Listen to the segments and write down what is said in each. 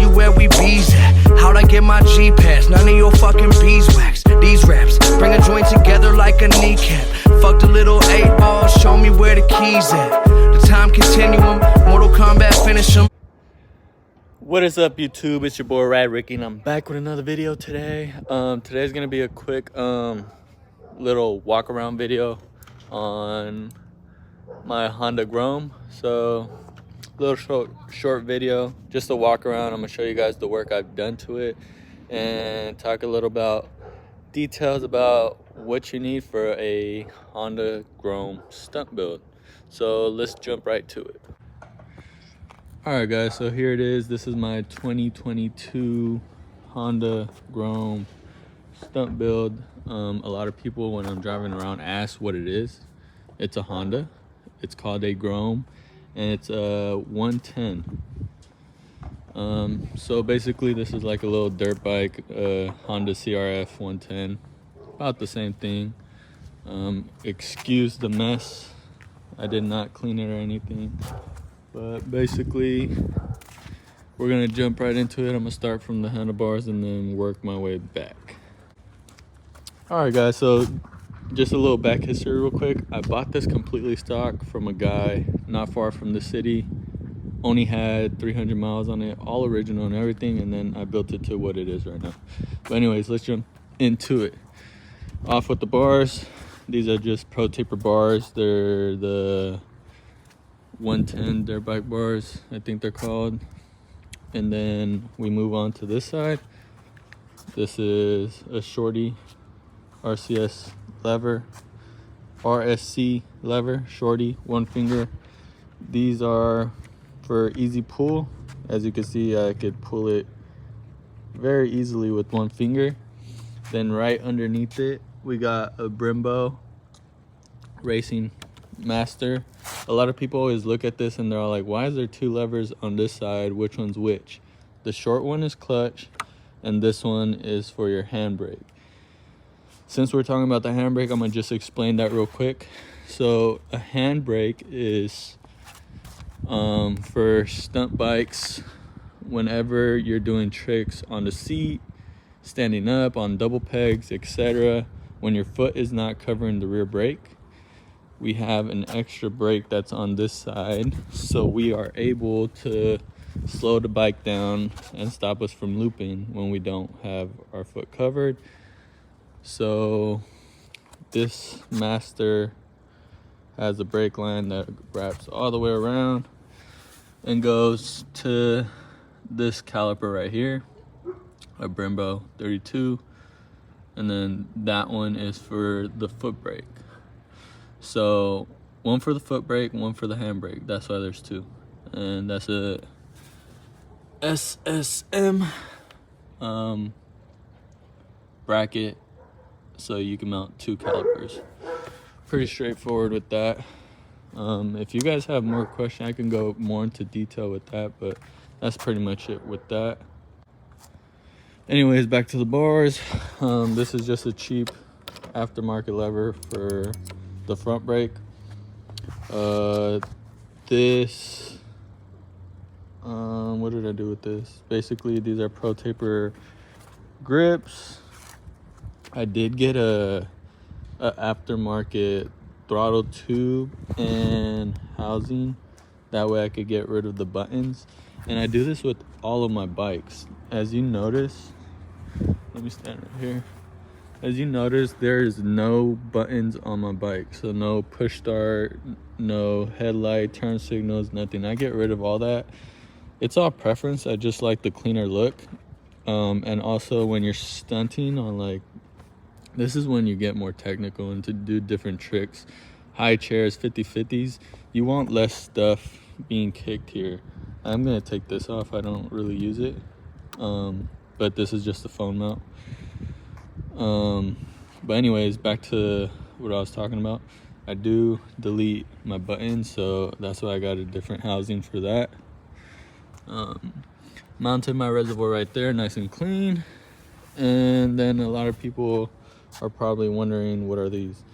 you where we bees at. How'd I get my G-Pass? None of your fucking beeswax. These raps bring a joint together like a kneecap. Fuck the little 8 balls, show me where the keys at. The time continuum, Mortal Kombat finish 'em. What is up, YouTube? It's your boy Rad Ricky, and I'm back with another video today. Today's gonna be a quick little walk around video on my Honda Grom. So little short video, just a walk around. I'm gonna show you guys the work I've done to it and talk a little about details about what you need for a Honda Grom stunt build. So let's jump right to it. Alright guys, so here it is. This is my 2022 Honda Grom stunt build. A lot of people when I'm driving around ask what it is. It's a Honda. It's called a Grom, and it's a 110. So basically this is like a little dirt bike, Honda CRF 110. About the same thing. Excuse the mess. I did not clean it or anything. But basically, we're gonna jump right into it. I'm gonna start from the handlebars and then work my way back. All right, guys, so just a little back history real quick. I bought this completely stock from a guy not far from the city. Only had 300 miles on it, all original and everything, and then I built it to what it is right now. But anyways, let's jump into it. Off with the bars. These are just Pro Taper bars. They're the 110 dirt bike bars, I think they're called. And then we move on to this side. This is a shorty RCS lever, RSC lever, shorty, one finger. These are for easy pull. As you can see, I could pull it very easily with one finger. Then right underneath it, we got a Brembo Racing Master. A lot of people always look at this and they're all like, why is there two levers on this side? Which one's which? The short one is clutch and this one is for your handbrake. Since we're talking about the handbrake, I'm gonna just explain that real quick. So a handbrake is for stunt bikes whenever you're doing tricks on the seat, standing up, on double pegs, etc. When your foot is not covering the rear brake, we have an extra brake that's on this side, so we are able to slow the bike down and stop us from looping when we don't have our foot covered. So this Master has a brake line that wraps all the way around and goes to this caliper right here, a Brembo 32, and then that one is for the foot brake. So one for the foot brake, one for the handbrake. That's why there's two. And that's a SSM bracket, so you can mount two calipers. Pretty straightforward with that. If you guys have more questions, I can go more into detail with that, but that's pretty much it with that. Anyways, back to the bars. This is just a cheap aftermarket lever for the front brake. What did I do with this? Basically, these are Pro Taper grips. I did get a aftermarket throttle tube and housing. That way I could get rid of the buttons. And I do this with all of my bikes. As you notice, let me stand right here. As you notice, there is no buttons on my bike. So no push start, no headlight, turn signals, nothing. I get rid of all that. It's all preference. I just like the cleaner look. And also when you're stunting on, like, this is when you get more technical and to do different tricks. High chairs, 50-50s. You want less stuff being kicked here. I'm gonna take this off. I don't really use it. But this is just a phone mount. But anyways, back to what I was talking about. I do delete my buttons, so that's why I got a different housing for that. Mounted my reservoir right there, nice and clean. And then a lot of people are probably wondering, what are these?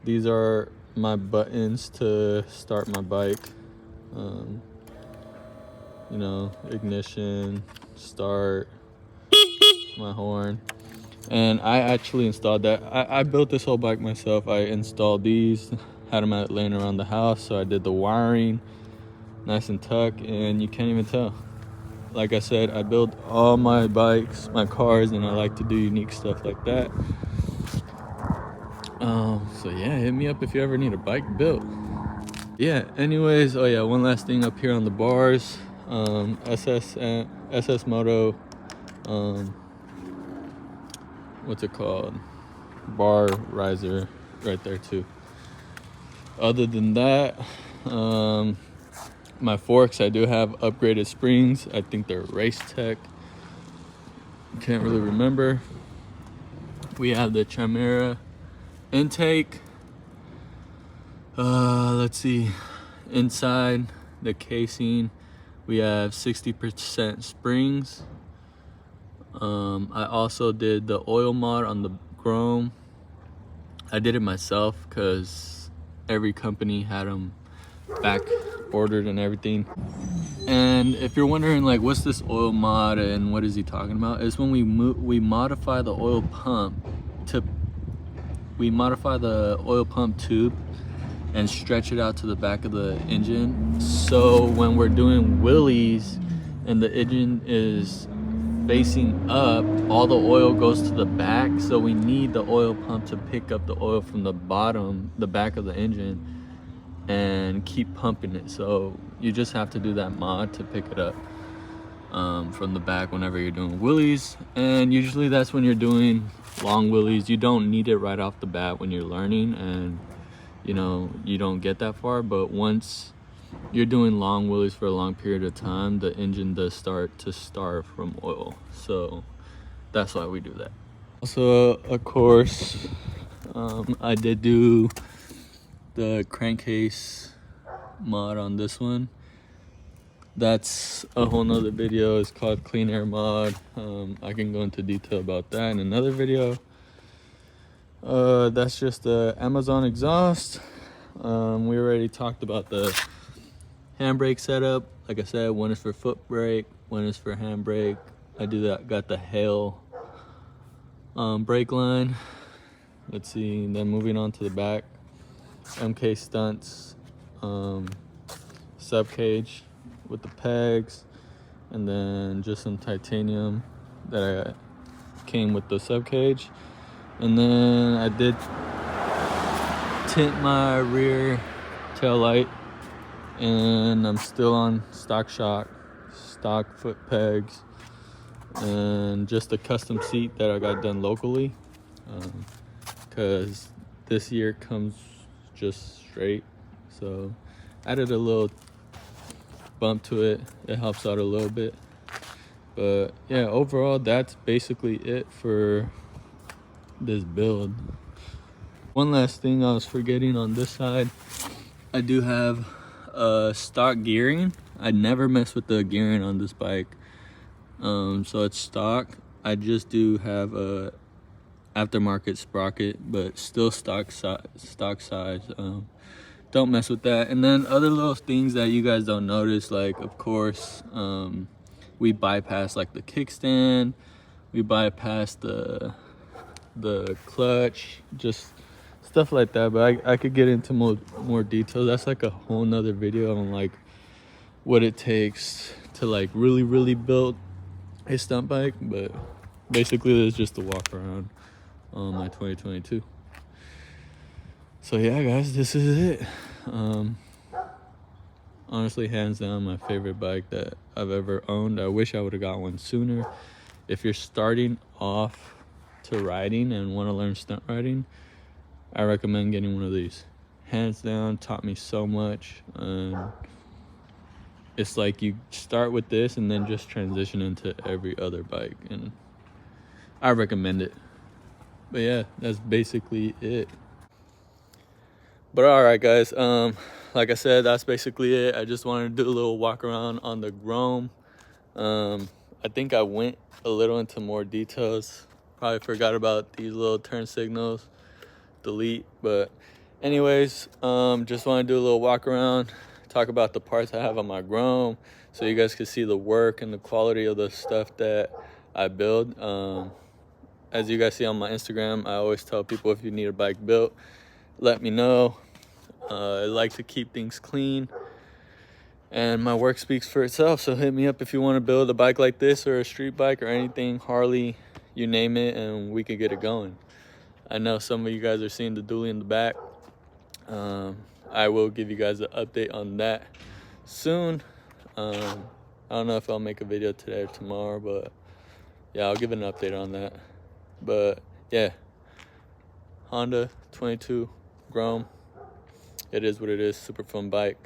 These are my buttons to start my bike. you know, ignition, start, my horn. And I actually installed that. I built this whole bike myself. I installed these, had them out laying around the house. So I did the wiring nice and tuck, and you can't even tell. Like I said, I build all my bikes, my cars, and I like to do unique stuff like that. So yeah, hit me up if you ever need a bike built. Yeah, anyways, oh yeah, one last thing up here on the bars. SS Moto, what's it called? Bar riser right there too. Other than that, my forks, I do have upgraded springs. I think they're Race Tech. Can't really remember. We have the Chimera intake. Let's see. Inside the casing, we have 60% springs. I also did the oil mod on the Grom. I did it myself because every company had them back ordered and everything. And if you're wondering like what's this oil mod and what is he talking about, it's when we modify the oil pump tube and stretch it out to the back of the engine. So when we're doing wheelies and the engine is facing up, all the oil goes to the back. So we need the oil pump to pick up the oil from the back of the engine and keep pumping it. So you just have to do that mod to pick it up from the back whenever you're doing wheelies. And usually that's when you're doing long wheelies. You don't need it right off the bat when you're learning, and you know, you don't get that far. But once you're doing long wheelies for a long period of time, the engine does start to starve from oil. So that's why we do that. Also, of course, I did do the crankcase mod on this one. That's a whole nother video. It's called clean air mod. I can go into detail about that in another video. That's just the Amazon exhaust. We already talked about the handbrake setup. Like I said, one is for foot brake, one is for handbrake. I do that. Got the Hale brake line. Let's see. Then moving on to the back, MK Stunts sub cage with the pegs, and then just some titanium that came with the sub cage. And then I did tint my rear tail light, and I'm still on stock shock, stock foot pegs, and just a custom seat that I got done locally, because this year comes just straight. So added a little bump to it. It helps out a little bit. But yeah, overall that's basically it for this build. One last thing I was forgetting on this side, I do have stock gearing. I never mess with the gearing on this bike, so it's stock. I just do have a aftermarket sprocket, but still stock size. Don't mess with that. And then other little things that you guys don't notice, like of course we bypass like the kickstand, we bypass the clutch, just stuff like that. But I could get into more detail. That's like a whole nother video on like what it takes to like really build a stunt bike. But basically it's just a walk around on my 2022. So yeah guys, this is it. Honestly, hands down my favorite bike that I've ever owned. I wish I would have got one sooner. If you're starting off to riding and want to learn stunt riding, I recommend getting one of these. Hands down, taught me so much. It's like you start with this and then just transition into every other bike, and I recommend it. But yeah, that's basically it. But all right guys, like I said, that's basically it. I just wanted to do a little walk around on the Grom. I think I went a little into more details. Probably forgot about these little turn signals, delete. But anyways, just want to do a little walk around, talk about the parts I have on my Grom, so you guys can see the work and the quality of the stuff that I build. As you guys see on my Instagram, I always tell people if you need a bike built, let me know. I like to keep things clean, and my work speaks for itself. So hit me up if you want to build a bike like this, or a street bike, or anything, Harley, you name it, and we can get it going. I know some of you guys are seeing the dually in the back. I will give you guys an update on that soon. I don't know if I'll make a video today or tomorrow, but yeah, I'll give an update on that. But yeah, Honda 22 Grom. It is what it is. Super fun bike.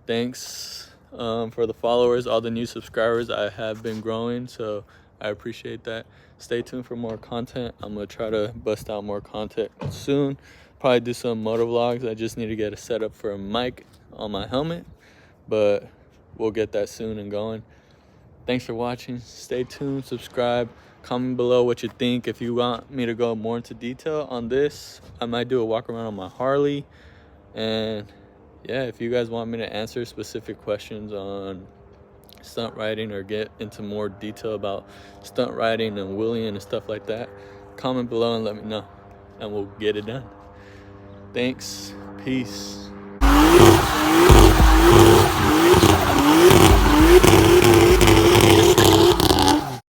Thanks for the followers, all the new subscribers. I have been growing, so I appreciate that. Stay tuned for more content. I'm gonna try to bust out more content soon. Probably do some motor vlogs. I just need to get a setup for a mic on my helmet, but we'll get that soon and going. Thanks for watching. Stay tuned, subscribe, comment below what you think. If you want me to go more into detail on this, I might do a walk around on my Harley. And yeah, if you guys want me to answer specific questions on stunt riding, or get into more detail about stunt riding and wheeling and stuff like that, comment below and let me know, and we'll get it done. Thanks. Peace.